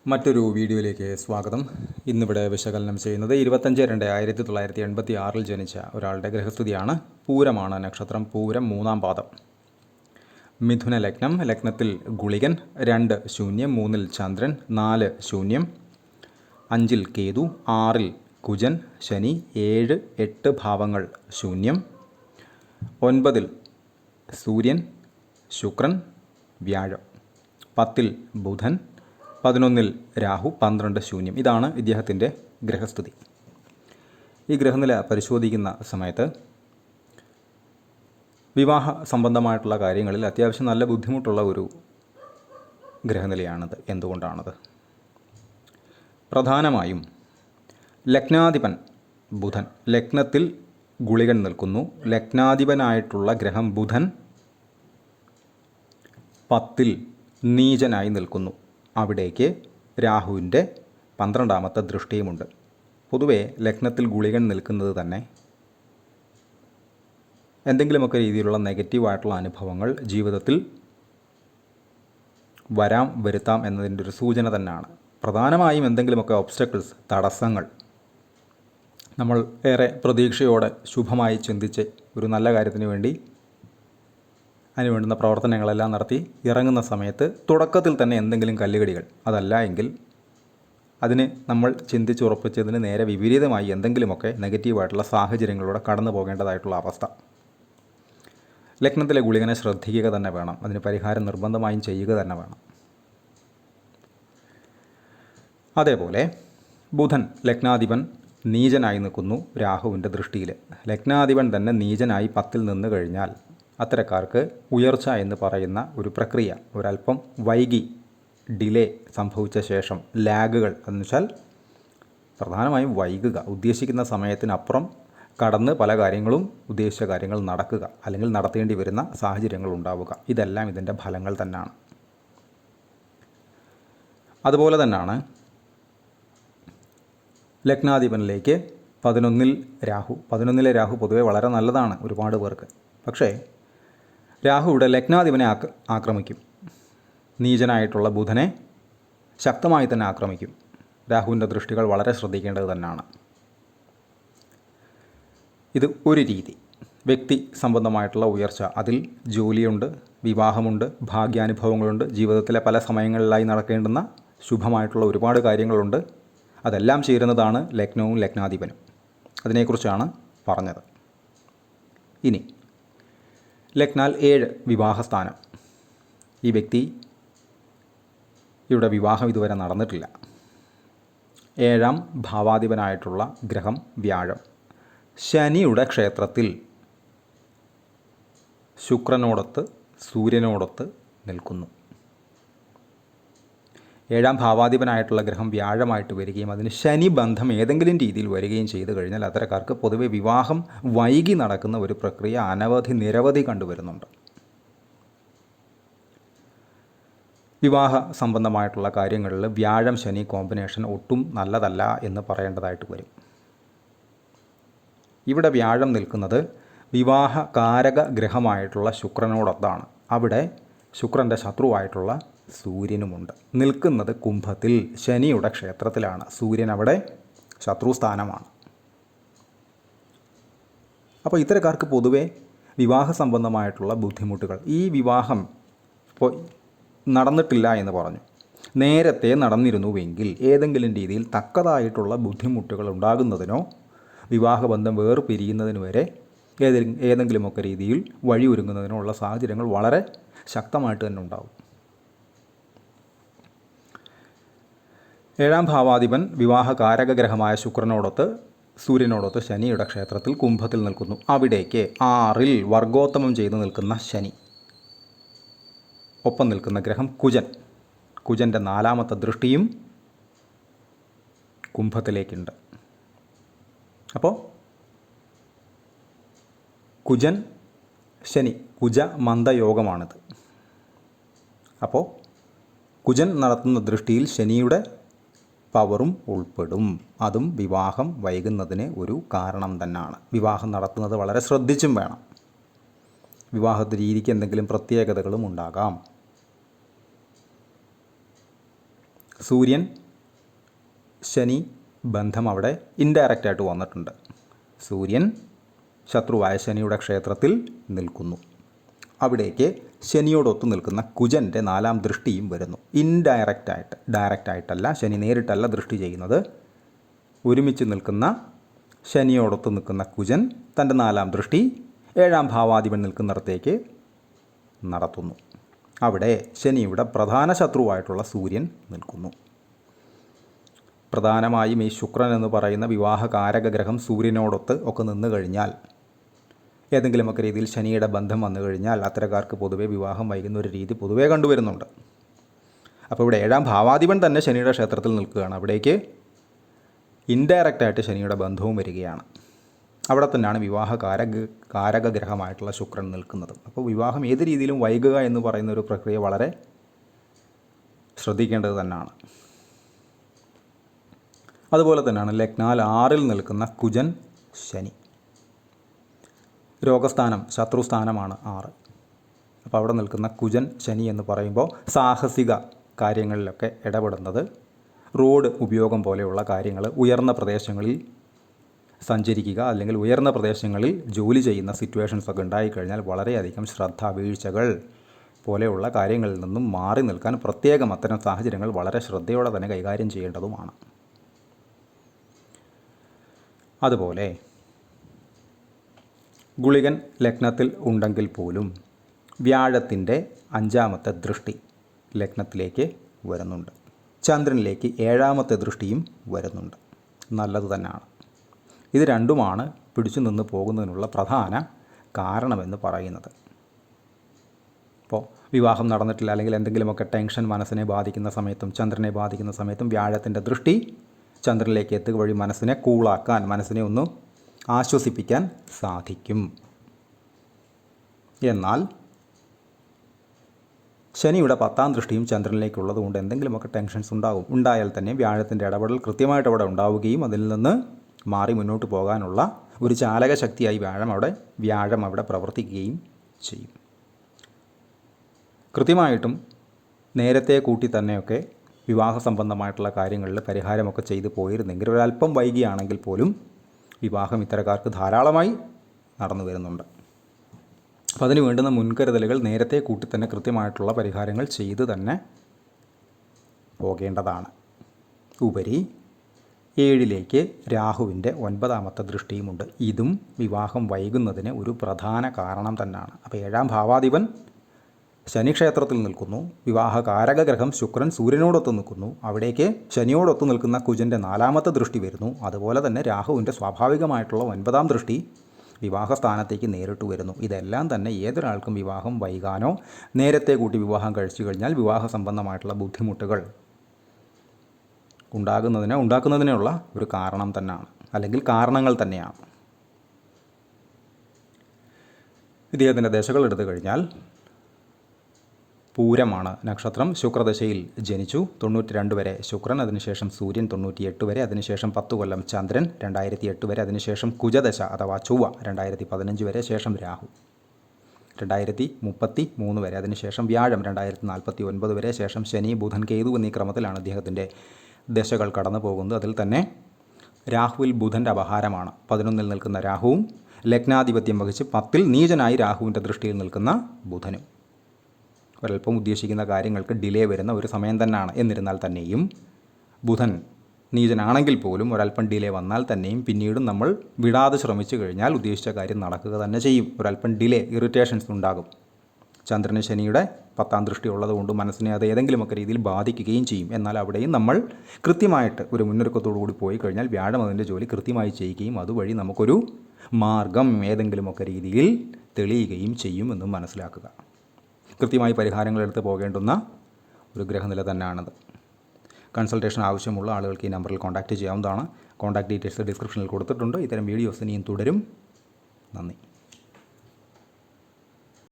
മറ്റൊരു വീഡിയോയിലേക്ക് സ്വാഗതം. ഇന്നിവിടെ വിശകലനം ചെയ്യുന്നത് 25/2/1986 ജനിച്ച ഒരാളുടെ ഗ്രഹസ്ഥിതിയാണ്. പൂരമാണ് നക്ഷത്രം. പൂരം 3-ാം പാദം. മിഥുന ലഗ്നം. ലഗ്നത്തിൽ ഗുളികൻ. 2 ശൂന്യം. 3-ൽ ചന്ദ്രൻ. 4 ശൂന്യം. 5-ൽ കേതു. 6-ൽ കുജൻ. ശനി. 7, 8 ഭാവങ്ങൾ ശൂന്യം. 9-ൽ സൂര്യൻ, ശുക്രൻ, വ്യാഴം. 10-ൽ ബുധൻ. 11-ൽ രാഹു. 12 ശൂന്യം. ഇതാണ് ഇദ്ദേഹത്തിൻ്റെ ഗ്രഹസ്ഥിതി. ഈ ഗ്രഹനില പരിശോധിക്കുന്ന സമയത്ത് വിവാഹ സംബന്ധമായിട്ടുള്ള കാര്യങ്ങളിൽ അത്യാവശ്യം നല്ല ബുദ്ധിമുട്ടുള്ള ഒരു ഗ്രഹനിലയാണിത്. എന്തുകൊണ്ടാണത്? പ്രധാനമായും ലഗ്നാധിപൻ ബുധൻ. ലഗ്നത്തിൽ ഗുളികൻ നിൽക്കുന്നു. ലഗ്നാധിപനായിട്ടുള്ള ഗ്രഹം ബുധൻ 10-ൽ നീചനായി നിൽക്കുന്നു. അവിടേക്ക് രാഹുവിൻ്റെ 12-ാമത്തെ ദൃഷ്ടിയുമുണ്ട്. പൊതുവെ ലഗ്നത്തിൽ ഗുളികൻ നിൽക്കുന്നത് തന്നെ എന്തെങ്കിലുമൊക്കെ രീതിയിലുള്ള നെഗറ്റീവായിട്ടുള്ള അനുഭവങ്ങൾ ജീവിതത്തിൽ വരുത്താം എന്നതിൻ്റെ ഒരു സൂചന തന്നെയാണ്. പ്രധാനമായും എന്തെങ്കിലുമൊക്കെ ഒബ്സ്റ്റക്കിൾസ്, തടസ്സങ്ങൾ, നമ്മൾ ഏറെ പ്രതീക്ഷയോടെ ശുഭമായി ചിന്തിച്ച് ഒരു നല്ല കാര്യത്തിന് വേണ്ടി അതിനുവേണ്ടുന്ന പ്രവർത്തനങ്ങളെല്ലാം നടത്തി ഇറങ്ങുന്ന സമയത്ത് തുടക്കത്തിൽ തന്നെ എന്തെങ്കിലും കല്ലുകടികൾ, അതല്ല എങ്കിൽ അതിന് നമ്മൾ ചിന്തിച്ചുറപ്പിച്ചതിന് നേരെ വിപരീതമായി എന്തെങ്കിലുമൊക്കെ നെഗറ്റീവായിട്ടുള്ള സാഹചര്യങ്ങളിലൂടെ കടന്നു പോകേണ്ടതായിട്ടുള്ള അവസ്ഥ. ലഗ്നത്തിലെ ഗുളികനെ ശ്രദ്ധിക്കുക തന്നെ വേണം. അതിന് പരിഹാരം നിർബന്ധമായും ചെയ്യുക തന്നെ വേണം. അതേപോലെ ബുധൻ ലഗ്നാധിപൻ നീചനായി നിൽക്കുന്നു രാഹുവിൻ്റെ ദൃഷ്ടിയിൽ. ലഗ്നാധിപൻ തന്നെ നീചനായി 10-ൽ നിന്ന് കഴിഞ്ഞാൽ അത്തരക്കാർക്ക് ഉയർച്ച എന്ന് പറയുന്ന ഒരു പ്രക്രിയ ഒരല്പം വൈകി, ഡിലേ സംഭവിച്ച ശേഷം, ലാഗുകൾ എന്ന് വെച്ചാൽ പ്രധാനമായും വൈകുക, ഉദ്ദേശിക്കുന്ന സമയത്തിനപ്പുറം കടന്ന് പല കാര്യങ്ങളും ഉദ്ദേശിച്ച കാര്യങ്ങൾ നടക്കുക, അല്ലെങ്കിൽ നടത്തേണ്ടി വരുന്ന സാഹചര്യങ്ങൾ ഉണ്ടാവുക. ഇതെല്ലാം ഇതിൻ്റെ ഫലങ്ങൾ തന്നെയാണ്. അതുപോലെ തന്നെയാണ് ലഗ്നാധിപനിലേക്ക് 11-ൽ രാഹു. 11-ലെ രാഹു പൊതുവെ വളരെ നല്ലതാണ് ഒരുപാട് പേർക്ക്. പക്ഷേ രാഹുവിടെ ലഗ്നാധിപനെ ആക്രമിക്കും. നീചനായിട്ടുള്ള ബുധനെ ശക്തമായി തന്നെ ആക്രമിക്കും. രാഹുവിൻ്റെ ദൃഷ്ടികൾ വളരെ ശ്രദ്ധിക്കേണ്ടത് തന്നെയാണ്. ഇത് ഒരു രീതി. വ്യക്തി സംബന്ധമായിട്ടുള്ള ഉയർച്ച, അതിൽ ജോലിയുണ്ട്, വിവാഹമുണ്ട്, ഭാഗ്യാനുഭവങ്ങളുണ്ട്, ജീവിതത്തിലെ പല സമയങ്ങളിലായി നടക്കേണ്ടുന്ന ശുഭമായിട്ടുള്ള ഒരുപാട് കാര്യങ്ങളുണ്ട്. അതെല്ലാം ചേരുന്നതാണ് ലഗ്നവും ലഗ്നാധിപനും. അതിനെക്കുറിച്ചാണ് പറഞ്ഞത്. ഇനി ലഗ്നാൽ 7 വിവാഹസ്ഥാനം. ഈ വ്യക്തി ഇവിടെ വിവാഹം ഇതുവരെ നടന്നിട്ടില്ല. 7-ാം ഭാവാധിപനായിട്ടുള്ള ഗ്രഹം വ്യാഴം ശനിയുടെ ക്ഷേത്രത്തിൽ ശുക്രനോടൊത്ത് സൂര്യനോടൊത്ത് നിൽക്കുന്നു. 7-ാം ഭാവാധിപനായിട്ടുള്ള ഗ്രഹം വ്യാഴമായിട്ട് വരികയും അതിന് ശനി ബന്ധം ഏതെങ്കിലും രീതിയിൽ വരികയും ചെയ്തു കഴിഞ്ഞാൽ അത്തരക്കാർക്ക് പൊതുവെ വിവാഹം വൈകി നടക്കുന്ന ഒരു പ്രക്രിയ നിരവധി കണ്ടുവരുന്നുണ്ട്. വിവാഹ സംബന്ധമായിട്ടുള്ള കാര്യങ്ങളിൽ വ്യാഴം ശനി കോമ്പിനേഷൻ ഒട്ടും നല്ലതല്ല എന്ന് പറയേണ്ടതായിട്ട് വരും. ഇവിടെ വ്യാഴം നിൽക്കുന്നത് വിവാഹ കാരക ഗ്രഹമായിട്ടുള്ള ശുക്രനോടൊത്താണ്. അവിടെ ശുക്രൻ്റെ ശത്രുവായിട്ടുള്ള സൂര്യനുമുണ്ട്. നിൽക്കുന്നത് കുംഭത്തിൽ ശനിയുടെ ക്ഷേത്രത്തിലാണ്. സൂര്യൻ അവിടെ ശത്രുസ്ഥാനമാണ്. അപ്പോൾ ഇത്തരക്കാർക്ക് പൊതുവെ വിവാഹ സംബന്ധമായിട്ടുള്ള ബുദ്ധിമുട്ടുകൾ, ഈ വിവാഹം ഇപ്പോൾ നടന്നിട്ടില്ല എന്ന് പറഞ്ഞു, നേരത്തെ നടന്നിരുന്നുവെങ്കിൽ ഏതെങ്കിലും രീതിയിൽ തക്കതായിട്ടുള്ള ബുദ്ധിമുട്ടുകൾ ഉണ്ടാകുന്നതിനോ വിവാഹബന്ധം വേർപിരിയുന്നതിന് വരെ ഏതെങ്കിലുമൊക്കെ രീതിയിൽ വഴിയൊരുങ്ങുന്നതിനോ ഉള്ള സാഹചര്യങ്ങൾ വളരെ ശക്തമായിട്ട് തന്നെ ഉണ്ടാകും. 7-ാം ഭാവാധിപൻ വിവാഹ കാരകഗ്രഹമായ ശുക്രനോടൊത്ത് സൂര്യനോടൊത്ത് ശനിയുടെ ക്ഷേത്രത്തിൽ കുംഭത്തിൽ നിൽക്കുന്നു. അവിടേക്ക് 6-ൽ വർഗോത്തമം ചെയ്ത് നിൽക്കുന്ന ശനി, ഒപ്പം നിൽക്കുന്ന ഗ്രഹം കുജൻ. കുജൻ്റെ 4-ാമത്തെ ദൃഷ്ടിയും കുംഭത്തിലേക്കുണ്ട്. അപ്പോൾ കുജൻ ശനി കുജ മന്ദയോഗമാണിത്. അപ്പോൾ കുജൻ നടത്തുന്ന ദൃഷ്ടിയിൽ ശനിയുടെ പവറും ഉൾപ്പെടും. അതും വിവാഹം വൈകുന്നതിന് ഒരു കാരണം തന്നെയാണ്. വിവാഹം നടത്തുന്നത് വളരെ ശ്രദ്ധിച്ചും വേണം. വിവാഹ രീതിക്ക് എന്തെങ്കിലും പ്രത്യേകതകളും ഉണ്ടാകാം. സൂര്യൻ ശനി ബന്ധം അവിടെ ഇൻഡയറക്റ്റായിട്ട് വന്നിട്ടുണ്ട്. സൂര്യൻ ശത്രുവായ ശനിയുടെ ക്ഷേത്രത്തിൽ നിൽക്കുന്നു. അവിടേക്ക് ശനിയോടൊത്ത് നിൽക്കുന്ന കുജൻ്റെ 4-ാം ദൃഷ്ടിയും വരുന്നു. ഇൻഡയറക്റ്റായിട്ട്, ഡയറക്റ്റായിട്ടല്ല, ശനി നേരിട്ടല്ല ദൃഷ്ടി ചെയ്യുന്നത്. ഒരുമിച്ച് നിൽക്കുന്ന ശനിയോടൊത്ത് നിൽക്കുന്ന കുജൻ തൻ്റെ 4-ാം ദൃഷ്ടി 7-ാം ഭാവാധിപൻ നിൽക്കുന്നിടത്തേക്ക് നടത്തുന്നു. അവിടെ ശനിയുടെ പ്രധാന ശത്രുവായിട്ടുള്ള സൂര്യൻ നിൽക്കുന്നു. പ്രധാനമായും ഈ ശുക്രൻ എന്ന് പറയുന്ന വിവാഹകാരക ഗ്രഹം സൂര്യനോടൊത്ത് ഒക്കെ നിന്ന് കഴിഞ്ഞാൽ, ഏതെങ്കിലുമൊക്കെ രീതിയിൽ ശനിയുടെ ബന്ധം വന്നു കഴിഞ്ഞാൽ അത്തരക്കാർക്ക് പൊതുവെ വിവാഹം വൈകുന്ന ഒരു രീതി പൊതുവേ കണ്ടുവരുന്നുണ്ട്. അപ്പോൾ ഇവിടെ 7-ാം ഭാവാധിപൻ തന്നെ ശനിയുടെ ക്ഷേത്രത്തിൽ നിൽക്കുകയാണ്. അവിടേക്ക് ഇൻഡയറക്റ്റായിട്ട് ശനിയുടെ ബന്ധവും വരികയാണ്. അവിടെ തന്നെയാണ് കാരക ഗ്രഹമായിട്ടുള്ള ശുക്രൻ നിൽക്കുന്നത്. അപ്പോൾ വിവാഹം ഏത് രീതിയിലും വൈകുക എന്ന് പറയുന്ന ഒരു പ്രക്രിയ വളരെ ശ്രദ്ധിക്കേണ്ടത് തന്നെയാണ്. അതുപോലെ തന്നെയാണ് ലഗ്നാൽ 6-ൽ നിൽക്കുന്ന കുജൻ ശനി. രോഗസ്ഥാനം, ശത്രുസ്ഥാനമാണ് 6. അപ്പോൾ അവിടെ നിൽക്കുന്ന കുജൻ ശനി എന്ന് പറയുമ്പോൾ സാഹസിക കാര്യങ്ങളിലൊക്കെ ഇടപെടുന്നത്, റോഡ് ഉപയോഗം പോലെയുള്ള കാര്യങ്ങൾ, ഉയർന്ന പ്രദേശങ്ങളിൽ സഞ്ചരിക്കുക അല്ലെങ്കിൽ ഉയർന്ന പ്രദേശങ്ങളിൽ ജോലി ചെയ്യുന്ന സിറ്റുവേഷൻസൊക്കെ ഉണ്ടായിക്കഴിഞ്ഞാൽ വളരെയധികം വീഴ്ചകൾ പോലെയുള്ള കാര്യങ്ങളിൽ നിന്നും മാറി നിൽക്കാൻ പ്രത്യേകം അത്തരം സാഹചര്യങ്ങൾ വളരെ ശ്രദ്ധയോടെ തന്നെ കൈകാര്യം ചെയ്യേണ്ടതുമാണ്. അതുപോലെ ഗുളികൻ ലഗ്നത്തിൽ ഉണ്ടെങ്കിൽ പോലും വ്യാഴത്തിൻ്റെ 5-ാമത്തെ ദൃഷ്ടി ലഗ്നത്തിലേക്ക് വരുന്നുണ്ട്. ചന്ദ്രനിലേക്ക് 7-ാമത്തെ ദൃഷ്ടിയും വരുന്നുണ്ട്. നല്ലത് തന്നെയാണ്. ഇത് രണ്ടുമാണ് പിടിച്ചു നിന്ന് പോകുന്നതിനുള്ള പ്രധാന കാരണമെന്ന് പറയുന്നത്. ഇപ്പോൾ വിവാഹം നടന്നിട്ടില്ല അല്ലെങ്കിൽ എന്തെങ്കിലുമൊക്കെ ടെൻഷൻ മനസ്സിനെ ബാധിക്കുന്ന സമയത്തും ചന്ദ്രനെ ബാധിക്കുന്ന സമയത്തും വ്യാഴത്തിൻ്റെ ദൃഷ്ടി ചന്ദ്രനിലേക്ക് എത്തുക വഴി മനസ്സിനെ കൂളാക്കാൻ, മനസ്സിനെ ഒന്ന് ആശ്വസിപ്പിക്കാൻ സാധിക്കും. എന്നാൽ ശനിയുടെ 10-ാം ദൃഷ്ടിയും ചന്ദ്രനിലേക്കുള്ളത് കൊണ്ട് എന്തെങ്കിലുമൊക്കെ ടെൻഷൻസ് ഉണ്ടായാൽ തന്നെ വ്യാഴത്തിൻ്റെ ഇടപെടൽ കൃത്യമായിട്ട് അവിടെ ഉണ്ടാവുകയും അതിൽ നിന്ന് മാറി മുന്നോട്ട് പോകാനുള്ള ഒരു ചാലക ശക്തിയായി വ്യാഴം അവിടെ പ്രവർത്തിക്കുകയും ചെയ്യും. കൃത്യമായിട്ടും നേരത്തെ കൂട്ടി തന്നെയൊക്കെ വിവാഹ സംബന്ധമായിട്ടുള്ള കാര്യങ്ങളിൽ പരിഹാരമൊക്കെ ചെയ്തു പോയിരുന്നെങ്കിൽ ഒരല്പം വൈകിയാണെങ്കിൽ പോലും വിവാഹം ഇത്തരക്കാർക്ക് ധാരാളമായി നടന്നു വരുന്നുണ്ട്. അപ്പോൾ അതിന് വേണ്ടുന്ന മുൻകരുതലുകൾ നേരത്തെ കൂട്ടി തന്നെ കൃത്യമായിട്ടുള്ള പരിഹാരങ്ങൾ ചെയ്ത് തന്നെ പോകേണ്ടതാണ്. ഉപരി 7-ലേക്ക് രാഹുവിൻ്റെ 9-ാമത്തെ ദൃഷ്ടിയുമുണ്ട്. ഇതും വിവാഹം വൈകുന്നതിന് ഒരു പ്രധാന കാരണം തന്നെയാണ്. അപ്പോൾ 7-ാം ഭാവാധിപൻ ശനിക്ഷേത്രത്തിൽ നിൽക്കുന്നു. വിവാഹകാരക ഗ്രഹം ശുക്രൻ സൂര്യനോടൊത്ത് നിൽക്കുന്നു. അവിടേക്ക് ശനിയോടൊത്ത് നിൽക്കുന്ന കുജൻ്റെ 4-ാമത്തെ ദൃഷ്ടി വരുന്നു. അതുപോലെ തന്നെ രാഹുവിൻ്റെ സ്വാഭാവികമായിട്ടുള്ള 9-ാം ദൃഷ്ടി വിവാഹസ്ഥാനത്തേക്ക് നേരിട്ട് വരുന്നു. ഇതെല്ലാം തന്നെ ഏതൊരാൾക്കും വിവാഹം വൈകാനോ നേരത്തെ കൂട്ടി വിവാഹം കഴിച്ചു കഴിഞ്ഞാൽ വിവാഹ സംബന്ധമായിട്ടുള്ള ബുദ്ധിമുട്ടുകൾ ഉണ്ടാക്കുന്നതിനുള്ള ഒരു കാരണം തന്നെയാണ്, അല്ലെങ്കിൽ കാരണങ്ങൾ തന്നെയാണ്. ഇദ്ദേഹത്തിൻ്റെ ദശകൾ എടുത്തു കഴിഞ്ഞാൽ പൂരമാണ് നക്ഷത്രം. ശുക്രദശയിൽ ജനിച്ചു. 92 വരെ ശുക്രൻ, അതിനുശേഷം സൂര്യൻ 98 വരെ, അതിനുശേഷം 10 കൊല്ലം ചന്ദ്രൻ 2008 വരെ, അതിനുശേഷം കുജദശ അഥവാ ചൊവ്വ 2015 വരെ, ശേഷം രാഹു 2033 വരെ, അതിനുശേഷം വ്യാഴം 2049 വരെ, ശേഷം ശനി, ബുധൻ, കേതു എന്നീ ക്രമത്തിലാണ് അദ്ദേഹത്തിൻ്റെ ദശകൾ കടന്നു പോകുന്നത്. അതിൽ തന്നെ രാഹുവിൽ ബുധൻ്റെ അപഹാരമാണ്. 11-ൽ നിൽക്കുന്ന രാഹുവും ലഗ്നാധിപത്യം വഹിച്ച് 10-ൽ നീചനായി രാഹുവിൻ്റെ ദൃഷ്ടിയിൽ നിൽക്കുന്ന ബുധനും ഒരൽപ്പം ഉദ്ദേശിക്കുന്ന കാര്യങ്ങൾക്ക് ഡിലേ വരുന്ന ഒരു സമയം തന്നെയാണ്. എന്നിരുന്നാൽ തന്നെയും ബുധൻ നീചനാണെങ്കിൽ പോലും ഒരൽപ്പം ഡിലേ വന്നാൽ തന്നെയും പിന്നീടും നമ്മൾ വിടാതെ ശ്രമിച്ചു കഴിഞ്ഞാൽ ഉദ്ദേശിച്ച കാര്യം നടക്കുക തന്നെ ചെയ്യും. ഒരൽപ്പം ഡിലേ, ഇറിറ്റേഷൻസ് ഉണ്ടാകും. ചന്ദ്രന് ശനിയുടെ 10-ാം ദൃഷ്ടി ഉള്ളതുകൊണ്ട് മനസ്സിനെ അത് ഏതെങ്കിലുമൊക്കെ രീതിയിൽ ബാധിക്കുകയും ചെയ്യും. എന്നാൽ അവിടെയും നമ്മൾ കൃത്യമായിട്ട് ഒരു മുന്നൊരുക്കത്തോടു കൂടി പോയി കഴിഞ്ഞാൽ വ്യാഴം അതിൻ്റെ ജോലി കൃത്യമായി ചെയ്യുകയും അതുവഴി നമുക്കൊരു മാർഗം ഏതെങ്കിലുമൊക്കെ രീതിയിൽ തെളിയുകയും ചെയ്യുമെന്നും മനസ്സിലാക്കുക. കൃത്യമായി പരിഹാരങ്ങൾ എടുത്ത് പോകേണ്ടുന്ന ഒരു ഗ്രഹനില തന്നെയാണത്. കൺസൾട്ടേഷൻ ആവശ്യമുള്ള ആളുകൾക്ക് ഈ നമ്പറിൽ കോൺടാക്റ്റ് ചെയ്യാവുന്നതാണ്. കോൺടാക്ട് ഡീറ്റെയിൽസ് ഡിസ്ക്രിപ്ഷനിൽ കൊടുത്തിട്ടുണ്ട്. ഇത്തരം വീഡിയോസ് ഇനിയും തുടരും. നന്ദി.